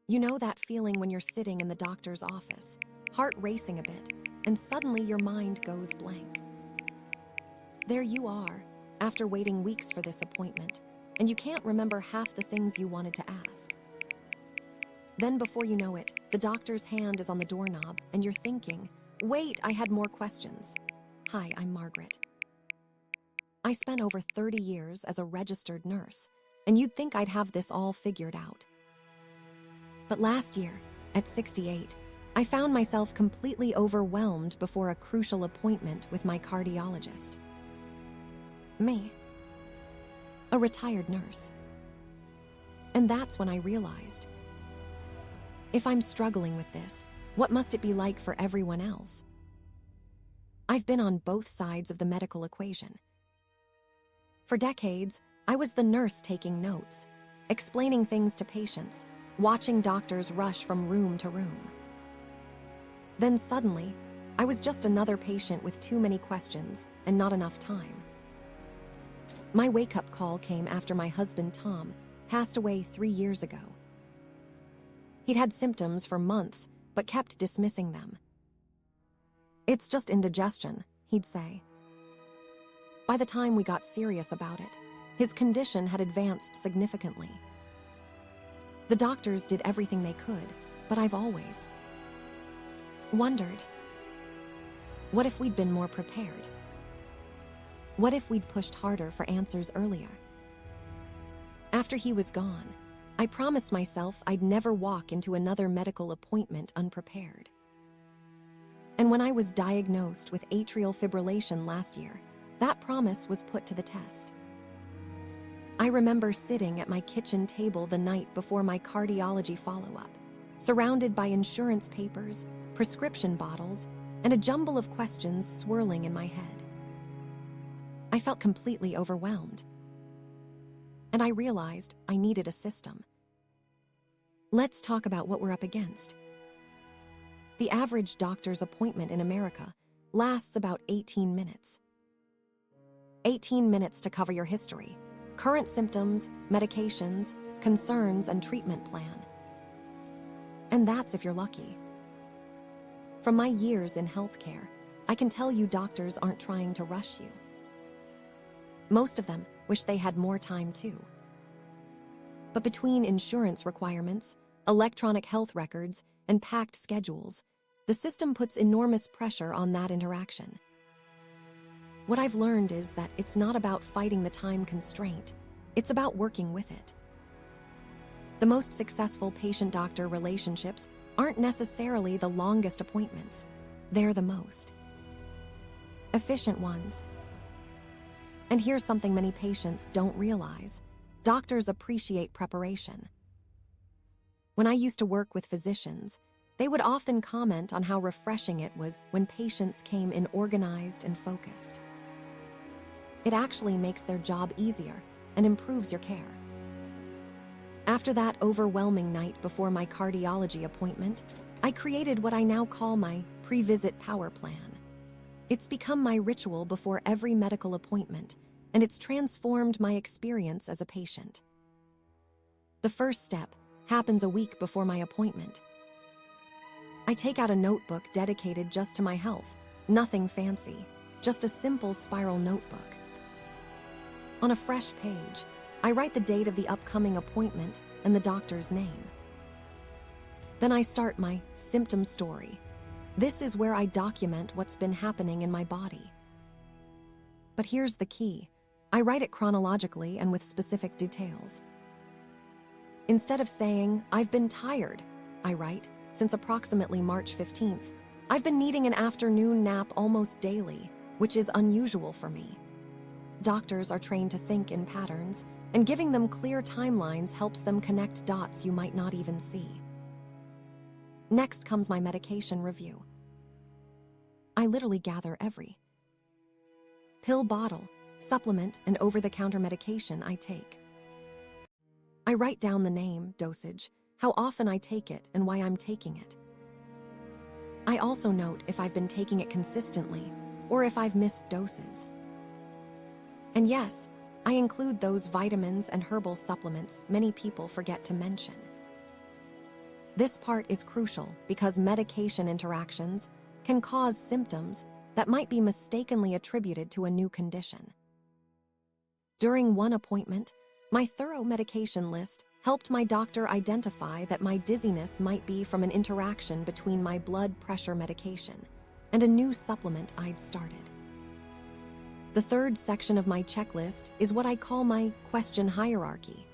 You know that feeling when you're sitting in the doctor's office, heart racing a bit, and suddenly your mind goes blank. There you are, after waiting weeks for this appointment, and you can't remember half the things you wanted to ask. Then before you know it, the doctor's hand is on the doorknob, and you're thinking, wait, I had more questions. Hi, I'm Margaret. I spent over 30 years as a registered nurse, and you'd think I'd have this all figured out. But last year, at 68, I found myself completely overwhelmed before a crucial appointment with my cardiologist. Me, a retired nurse. And that's when I realized, if I'm struggling with this, what must it be like for everyone else? I've been on both sides of the medical equation. For decades, I was the nurse taking notes, explaining things to patients, watching doctors rush from room to room. Then suddenly, I was just another patient with too many questions and not enough time. My wake-up call came after my husband, Tom, passed away 3 years ago. He'd had symptoms for months, but kept dismissing them. It's just indigestion, he'd say. By the time we got serious about it, his condition had advanced significantly. The doctors did everything they could, but I've always wondered, what if we'd been more prepared? What if we'd pushed harder for answers earlier? After he was gone, I promised myself I'd never walk into another medical appointment unprepared. And when I was diagnosed with atrial fibrillation last year, that promise was put to the test. I remember sitting at my kitchen table the night before my cardiology follow-up, surrounded by insurance papers, prescription bottles, and a jumble of questions swirling in my head. I felt completely overwhelmed, and I realized I needed a system. Let's talk about what we're up against. The average doctor's appointment in America lasts about 18 minutes. 18 minutes to cover your history, current symptoms, medications, concerns, and treatment plan. And that's if you're lucky. From my years in healthcare, I can tell you doctors aren't trying to rush you. Most of them wish they had more time too. But between insurance requirements, electronic health records, and packed schedules, the system puts enormous pressure on that interaction. What I've learned is that it's not about fighting the time constraint, it's about working with it. The most successful patient-doctor relationships aren't necessarily the longest appointments, they're the most efficient ones. And here's something many patients don't realize. Doctors appreciate preparation. When I used to work with physicians, they would often comment on how refreshing it was when patients came in organized and focused. It actually makes their job easier and improves your care. After that overwhelming night before my cardiology appointment, I created what I now call my pre-visit power plan. It's become my ritual before every medical appointment, and it's transformed my experience as a patient. The first step happens a week before my appointment. I take out a notebook dedicated just to my health, nothing fancy, just a simple spiral notebook. On a fresh page, I write the date of the upcoming appointment and the doctor's name. Then I start my symptom story. This is where I document what's been happening in my body. But here's the key. I write it chronologically and with specific details. Instead of saying, I've been tired, I write, since approximately March 15th, I've been needing an afternoon nap almost daily, which is unusual for me. Doctors are trained to think in patterns, and giving them clear timelines helps them connect dots you might not even see. Next comes my medication review. I literally gather every pill bottle, supplement, and over-the-counter medication I take. I write down the name, dosage, how often I take it, and why I'm taking it. I also note if I've been taking it consistently or if I've missed doses. And yes, I include those vitamins and herbal supplements many people forget to mention. This part is crucial because medication interactions can cause symptoms that might be mistakenly attributed to a new condition. During one appointment, my thorough medication list helped my doctor identify that my dizziness might be from an interaction between my blood pressure medication and a new supplement I'd started. The third section of my checklist is what I call my question hierarchy.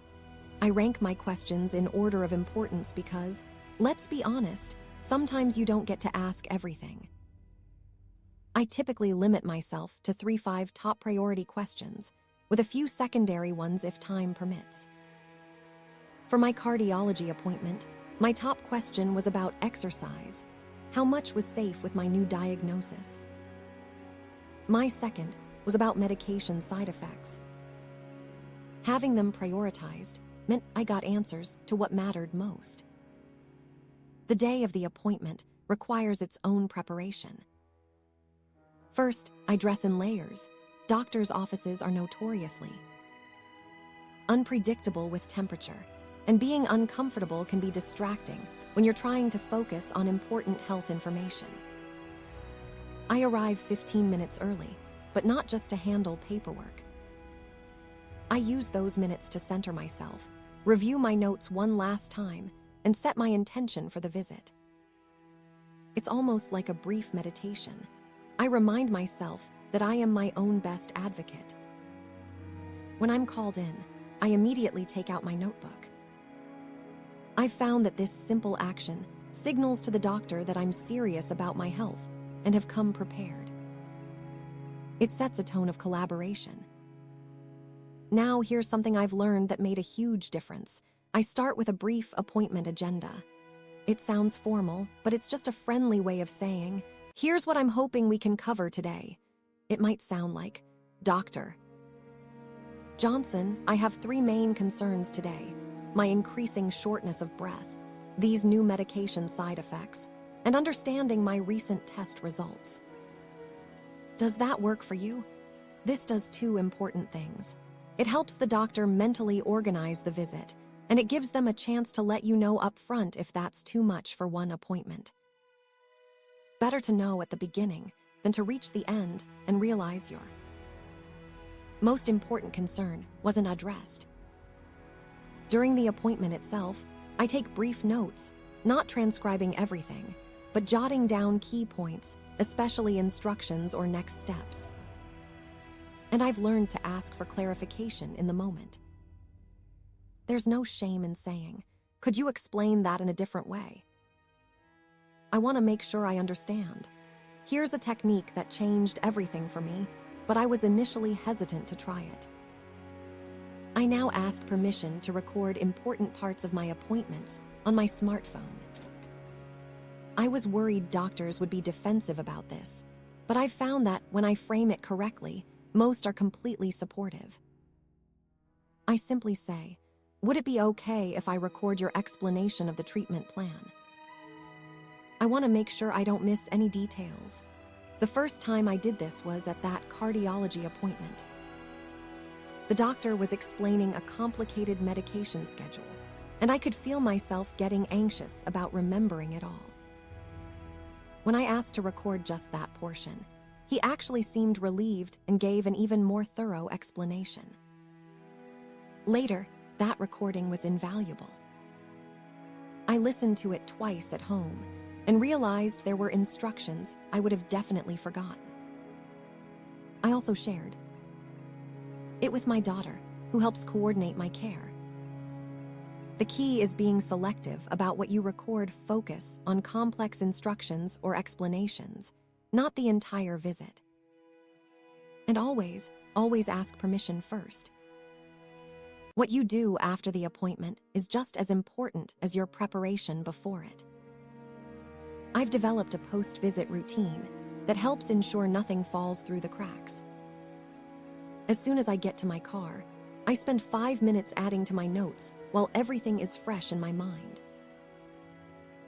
I rank my questions in order of importance because, let's be honest, sometimes you don't get to ask everything. I typically limit myself to 3-5 top priority questions, with a few secondary ones if time permits. For my cardiology appointment, my top question was about exercise. How much was safe with my new diagnosis? My second was about medication side effects. Having them prioritized meant I got answers to what mattered most. The day of the appointment requires its own preparation. First, I dress in layers. Doctors' offices are notoriously unpredictable with temperature, and being uncomfortable can be distracting when you're trying to focus on important health information. I arrive 15 minutes early, but not just to handle paperwork. I use those minutes to center myself, review my notes one last time, and set my intention for the visit. It's almost like a brief meditation. I remind myself that I am my own best advocate. When I'm called in, I immediately take out my notebook. I've found that this simple action signals to the doctor that I'm serious about my health and have come prepared. It sets a tone of collaboration. Now, here's something I've learned that made a huge difference. I start with a brief appointment agenda. It sounds formal, but it's just a friendly way of saying, here's what I'm hoping we can cover today. It might sound like, Dr. Johnson, I have 3 main concerns today: my increasing shortness of breath, these new medication side effects, and understanding my recent test results. Does that work for you? This does 2 important things. It helps the doctor mentally organize the visit, and it gives them a chance to let you know up front if that's too much for one appointment. Better to know at the beginning than to reach the end and realize your most important concern wasn't addressed. During the appointment itself, I take brief notes, not transcribing everything, but jotting down key points, especially instructions or next steps. And I've learned to ask for clarification in the moment. There's no shame in saying, could you explain that in a different way? I want to make sure I understand. Here's a technique that changed everything for me, but I was initially hesitant to try it. I now ask permission to record important parts of my appointments on my smartphone. I was worried doctors would be defensive about this, but I've found that when I frame it correctly, most are completely supportive. I simply say, would it be okay if I record your explanation of the treatment plan? I want to make sure I don't miss any details. The first time I did this was at that cardiology appointment. The doctor was explaining a complicated medication schedule, and I could feel myself getting anxious about remembering it all. When I asked to record just that portion, he actually seemed relieved and gave an even more thorough explanation. Later, that recording was invaluable. I listened to it twice at home and realized there were instructions I would have definitely forgotten. I also shared it with my daughter, who helps coordinate my care. The key is being selective about what you record. Focus on complex instructions or explanations, not the entire visit. And always ask permission first. What you do after the appointment is just as important as your preparation before it. I've developed a post-visit routine that helps ensure nothing falls through the cracks. As soon as I get to my car, I spend 5 minutes adding to my notes while everything is fresh in my mind.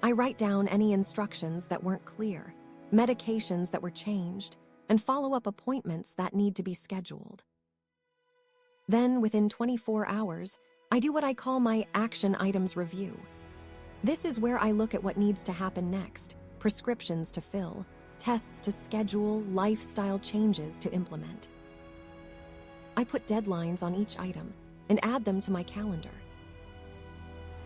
I write down any instructions that weren't clear, medications that were changed, and follow-up appointments that need to be scheduled. Then, within 24 hours, I do what I call my action items review. This is where I look at what needs to happen next: prescriptions to fill, tests to schedule, lifestyle changes to implement. I put deadlines on each item and add them to my calendar.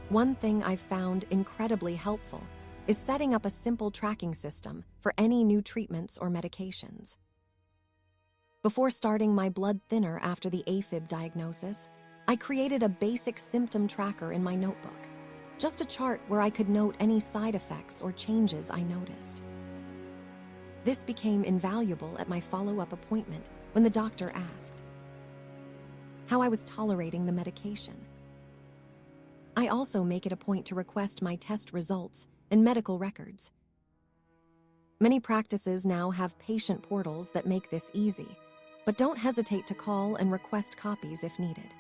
One thing I've found incredibly helpful is setting up a simple tracking system for any new treatments or medications. Before starting my blood thinner after the AFib diagnosis, I created a basic symptom tracker in my notebook, just a chart where I could note any side effects or changes I noticed. This became invaluable at my follow-up appointment when the doctor asked how I was tolerating the medication. I also make it a point to request my test results and medical records. Many practices now have patient portals that make this easy, but don't hesitate to call and request copies if needed.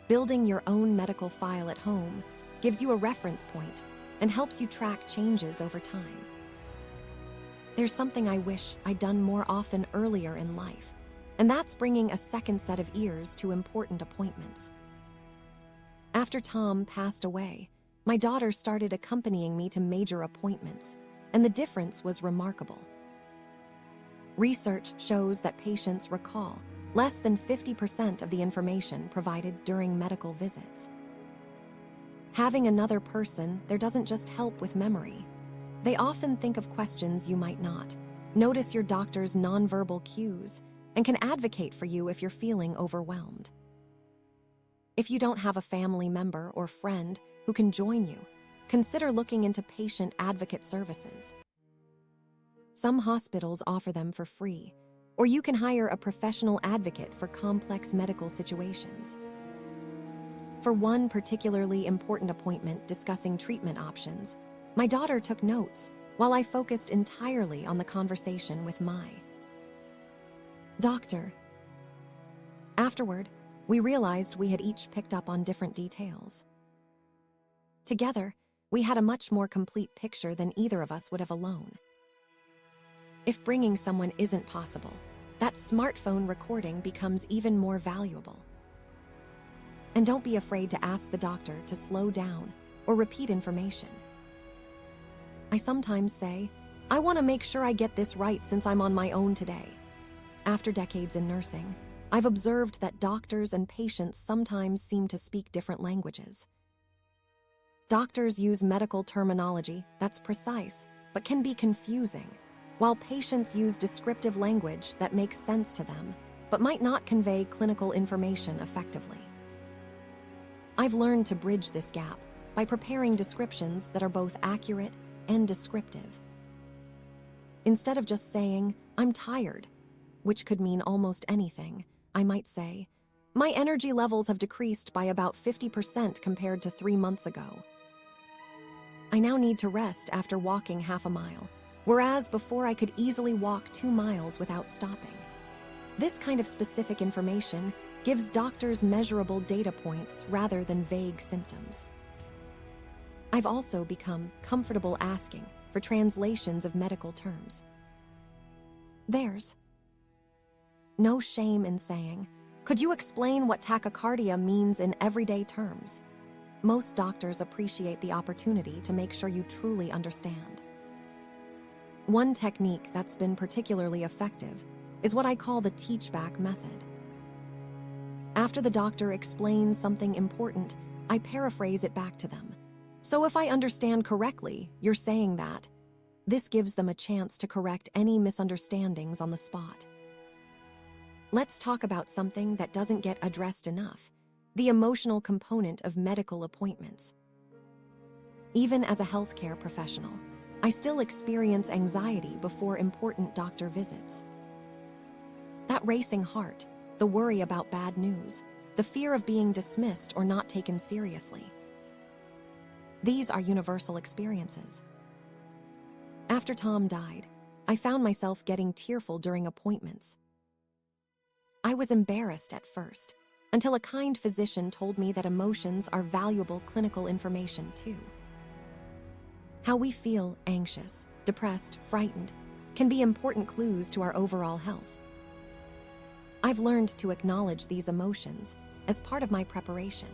Building your own medical file at home gives you a reference point and helps you track changes over time. There's something I wish I'd done more often earlier in life, and that's bringing a second set of ears to important appointments. After Tom passed away, my daughter started accompanying me to major appointments, and the difference was remarkable. Research shows that patients recall less than 50% of the information provided during medical visits. Having another person there doesn't just help with memory. They often think of questions you might not, notice your doctor's nonverbal cues, and can advocate for you if you're feeling overwhelmed. If you don't have a family member or friend who can join you, consider looking into patient advocate services. Some hospitals offer them for free, or you can hire a professional advocate for complex medical situations. For one particularly important appointment discussing treatment options, my daughter took notes while I focused entirely on the conversation with my doctor. Afterward, we realized we had each picked up on different details. Together, we had a much more complete picture than either of us would have alone. If bringing someone isn't possible, that smartphone recording becomes even more valuable. And don't be afraid to ask the doctor to slow down or repeat information. I sometimes say, I want to make sure I get this right since I'm on my own today. After decades in nursing, I've observed that doctors and patients sometimes seem to speak different languages. Doctors use medical terminology that's precise but can be confusing, while patients use descriptive language that makes sense to them but might not convey clinical information effectively. I've learned to bridge this gap by preparing descriptions that are both accurate and descriptive. Instead of just saying, I'm tired, which could mean almost anything, I might say, my energy levels have decreased by about 50% compared to 3 months ago. I now need to rest after walking half a mile, whereas before I could easily walk 2 miles without stopping. This kind of specific information gives doctors measurable data points rather than vague symptoms. I've also become comfortable asking for translations of medical terms. There's no shame in saying, could you explain what tachycardia means in everyday terms? Most doctors appreciate the opportunity to make sure you truly understand. One technique that's been particularly effective is what I call the teach-back method. After the doctor explains something important, I paraphrase it back to them. So if I understand correctly, you're saying that. This gives them a chance to correct any misunderstandings on the spot. Let's talk about something that doesn't get addressed enough: the emotional component of medical appointments. Even as a healthcare professional, I still experience anxiety before important doctor visits. That racing heart, the worry about bad news, the fear of being dismissed or not taken seriously. These are universal experiences. After Tom died, I found myself getting tearful during appointments. I was embarrassed at first, until a kind physician told me that emotions are valuable clinical information too. How we feel anxious, depressed, frightened can be important clues to our overall health. I've learned to acknowledge these emotions as part of my preparation.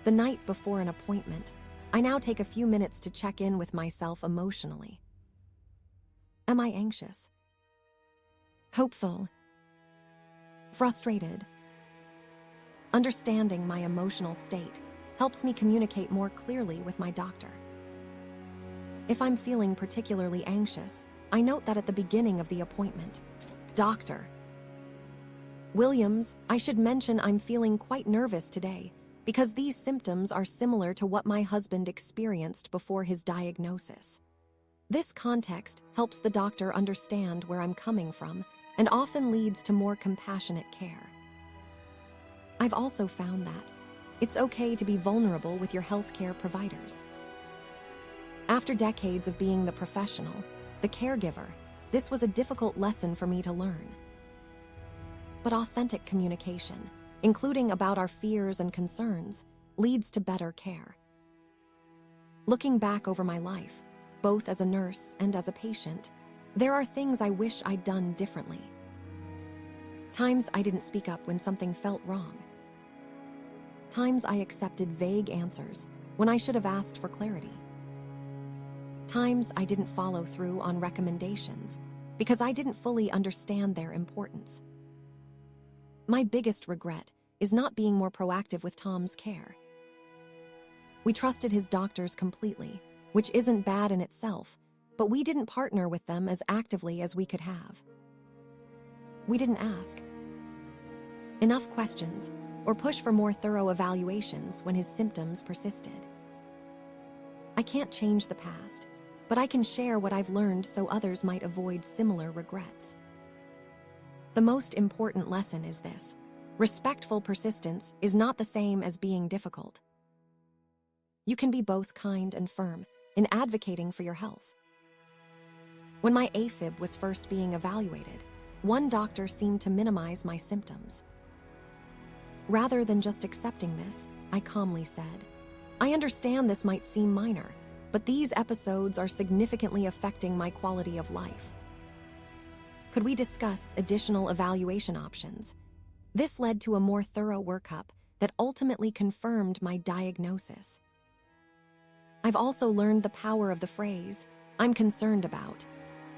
The night before an appointment, I now take a few minutes to check in with myself emotionally. Am I anxious? Hopeful? Frustrated? Understanding my emotional state helps me communicate more clearly with my doctor. If I'm feeling particularly anxious, I note that at the beginning of the appointment. Doctor Williams, I should mention I'm feeling quite nervous today because these symptoms are similar to what my husband experienced before his diagnosis. This context helps the doctor understand where I'm coming from and often leads to more compassionate care. I've also found that it's okay to be vulnerable with your healthcare providers. After decades of being the professional, the caregiver, this was a difficult lesson for me to learn. But authentic communication, including about our fears and concerns, leads to better care. Looking back over my life, both as a nurse and as a patient, there are things I wish I'd done differently. Times I didn't speak up when something felt wrong. Times I accepted vague answers when I should have asked for clarity. Times I didn't follow through on recommendations because I didn't fully understand their importance. My biggest regret is not being more proactive with Tom's care. We trusted his doctors completely, which isn't bad in itself, but we didn't partner with them as actively as we could have. We didn't ask enough questions or push for more thorough evaluations when his symptoms persisted. I can't change the past, but I can share what I've learned so others might avoid similar regrets. The most important lesson is this: respectful persistence is not the same as being difficult. You can be both kind and firm in advocating for your health. When my AFib was first being evaluated, one doctor seemed to minimize my symptoms. Rather than just accepting this, I calmly said, "I understand this might seem minor, but these episodes are significantly affecting my quality of life. Could we discuss additional evaluation options?" This led to a more thorough workup that ultimately confirmed my diagnosis. I've also learned the power of the phrase, "I'm concerned about."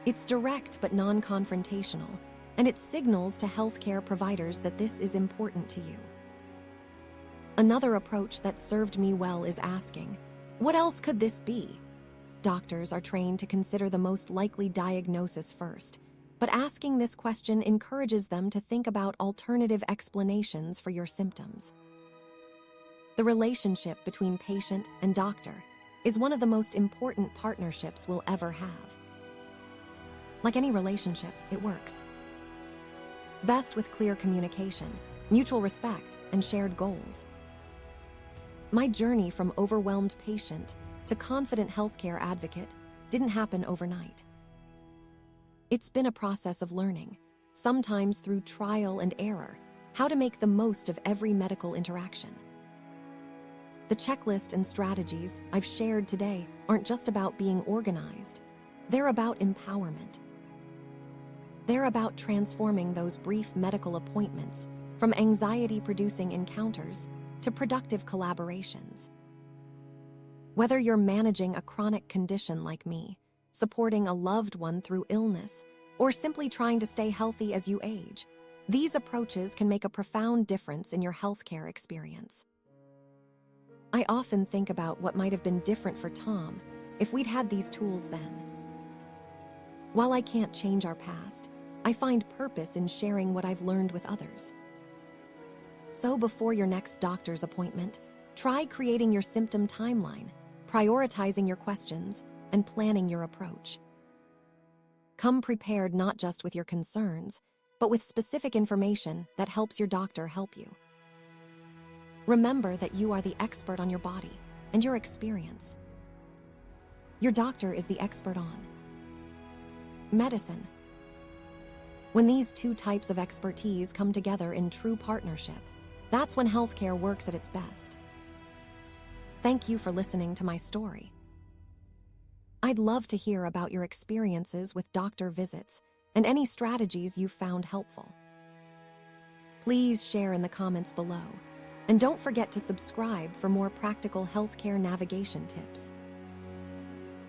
It's direct but non-confrontational, and it signals to healthcare providers that this is important to you. Another approach that served me well is asking, "What else could this be?" Doctors are trained to consider the most likely diagnosis first, but asking this question encourages them to think about alternative explanations for your symptoms. The relationship between patient and doctor is one of the most important partnerships we'll ever have. Like any relationship, it works best with clear communication, mutual respect, and shared goals. My journey from overwhelmed patient to confident healthcare advocate didn't happen overnight. It's been a process of learning, sometimes through trial and error, how to make the most of every medical interaction. The checklist and strategies I've shared today aren't just about being organized. They're about empowerment. They're about transforming those brief medical appointments from anxiety-producing encounters to productive collaborations. Whether you're managing a chronic condition like me, supporting a loved one through illness, or simply trying to stay healthy as you age, these approaches can make a profound difference in your healthcare experience. I often think about what might have been different for Tom if we'd had these tools then. While I can't change our past, I find purpose in sharing what I've learned with others. So before your next doctor's appointment, try creating your symptom timeline, prioritizing your questions, and planning your approach. Come prepared not just with your concerns, but with specific information that helps your doctor help you. Remember that you are the expert on your body and your experience. Your doctor is the expert on medicine. When these two types of expertise come together in true partnership, that's when healthcare works at its best. Thank you for listening to my story. I'd love to hear about your experiences with doctor visits and any strategies you found helpful. Please share in the comments below. And don't forget to subscribe for more practical healthcare navigation tips.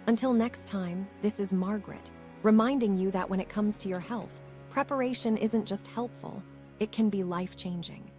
Until next time, this is Margaret, reminding you that when it comes to your health, preparation isn't just helpful, it can be life-changing.